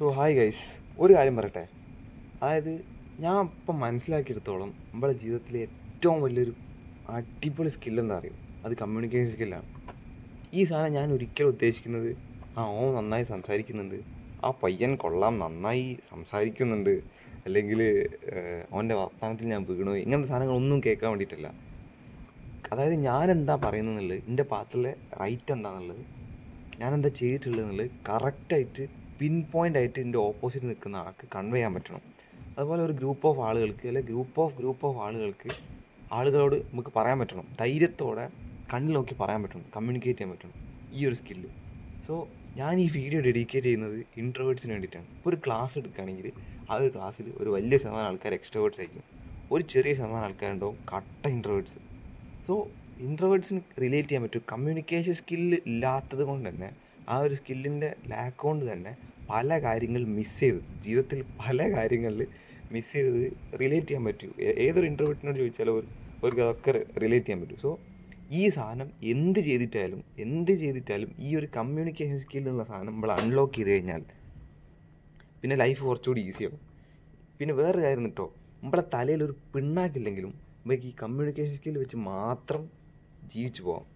So hi guys, ഒരു കാര്യം പറയട്ടെ. അതായത് ഞാൻ ഇപ്പം മനസ്സിലാക്കിയെടുത്തോളം നമ്മുടെ ജീവിതത്തിലെ ഏറ്റവും വലിയൊരു അടിപൊളി സ്കില്ലെന്താ അറിയും? അത് കമ്മ്യൂണിക്കേഷൻ സ്കില്ലാണ്. ഈ സാധനം ഞാൻ ഒരിക്കലും ഉദ്ദേശിക്കുന്നത് ഓൻ നന്നായി സംസാരിക്കുന്നുണ്ട്, ആ പയ്യൻ കൊള്ളാം നന്നായി സംസാരിക്കുന്നുണ്ട്, അല്ലെങ്കിൽ ഓൻ്റെ വർത്തമാനത്തിൽ ഞാൻ വീണു, ഇങ്ങനത്തെ സാധനങ്ങളൊന്നും കേൾക്കാൻ വേണ്ടിയിട്ടല്ല. അതായത് ഞാൻ എന്താ പറയുന്നതെന്നുള്ളത്, എൻ്റെ പാത്തിലെ റൈറ്റ് എന്താണെന്നുള്ളത്, ഞാനെന്താ ചെയ്തിട്ടുള്ളതെന്നുള്ളത് കറക്റ്റായിട്ട് പിൻ പോയിൻ്റ് ആയിട്ട് എൻ്റെ ഓപ്പോസിറ്റ് നിൽക്കുന്ന ആൾക്ക് കൺവേ ചെയ്യാൻ പറ്റണം. അതുപോലെ ഒരു ഗ്രൂപ്പ് ഓഫ് ആളുകൾക്ക്, അല്ലെങ്കിൽ ഗ്രൂപ്പ് ഓഫ് ആളുകളോട് നമുക്ക് പറയാൻ പറ്റണം, ധൈര്യത്തോടെ കണ്ണിൽ നോക്കി പറയാൻ പറ്റണം, കമ്മ്യൂണിക്കേറ്റ് ചെയ്യാൻ പറ്റണം, ഈ ഒരു സ്കില്ല്. സോ ഞാൻ ഈ വീഡിയോ ഡെഡിക്കേറ്റ് ചെയ്യുന്നത് ഇൻട്രോവേർട്സിന് വേണ്ടിയിട്ടാണ്. ഇപ്പോൾ ഒരു ക്ലാസ് എടുക്കുകയാണെങ്കിൽ ആ ഒരു ക്ലാസ്സിൽ ഒരു വലിയ ശതമാനം ആൾക്കാർ എക്സ്ട്രോവേർട്സ് ആയിരിക്കും, ഒരു ചെറിയ ശതമാനം ആൾക്കാരുണ്ടാവും കട്ട ഇൻട്രോവേർട്സ്. സോ ഇൻട്രോവേർട്സിന് റിലേറ്റ് ചെയ്യാൻ പറ്റും. കമ്മ്യൂണിക്കേഷൻ സ്കില്ല് ഇല്ലാത്തത് കൊണ്ട് തന്നെ, ആ ഒരു സ്കില്ലിൻ്റെ ലാക്ക് കൊണ്ട് തന്നെ പല കാര്യങ്ങൾ മിസ് ചെയ്ത്, ജീവിതത്തിൽ പല കാര്യങ്ങളിൽ മിസ് ചെയ്തത് റിലേറ്റ് ചെയ്യാൻ പറ്റും. ഏതൊരു ഇൻട്രോവേർട്ടിനോട് ചോദിച്ചാലും അവർക്ക് അതൊക്കെ റിലേറ്റ് ചെയ്യാൻ പറ്റും. സോ ഈ സാധനം എന്ത് ചെയ്തിട്ടാലും ഈ ഒരു കമ്മ്യൂണിക്കേഷൻ സ്കിൽ എന്നുള്ള സാധനം നമ്മൾ അൺലോക്ക് ചെയ്ത് കഴിഞ്ഞാൽ പിന്നെ ലൈഫ് കുറച്ചുകൂടി ഈസിയാവും. പിന്നെ വേറൊരു കാര്യം കേട്ടോ, നമ്മളെ തലയിൽ ഒരു പിണ്ണാക്കില്ലെങ്കിലും നമുക്ക് ഈ കമ്മ്യൂണിക്കേഷൻ സ്കിൽ വെച്ച് മാത്രം ജീവിച്ചു പോകാം.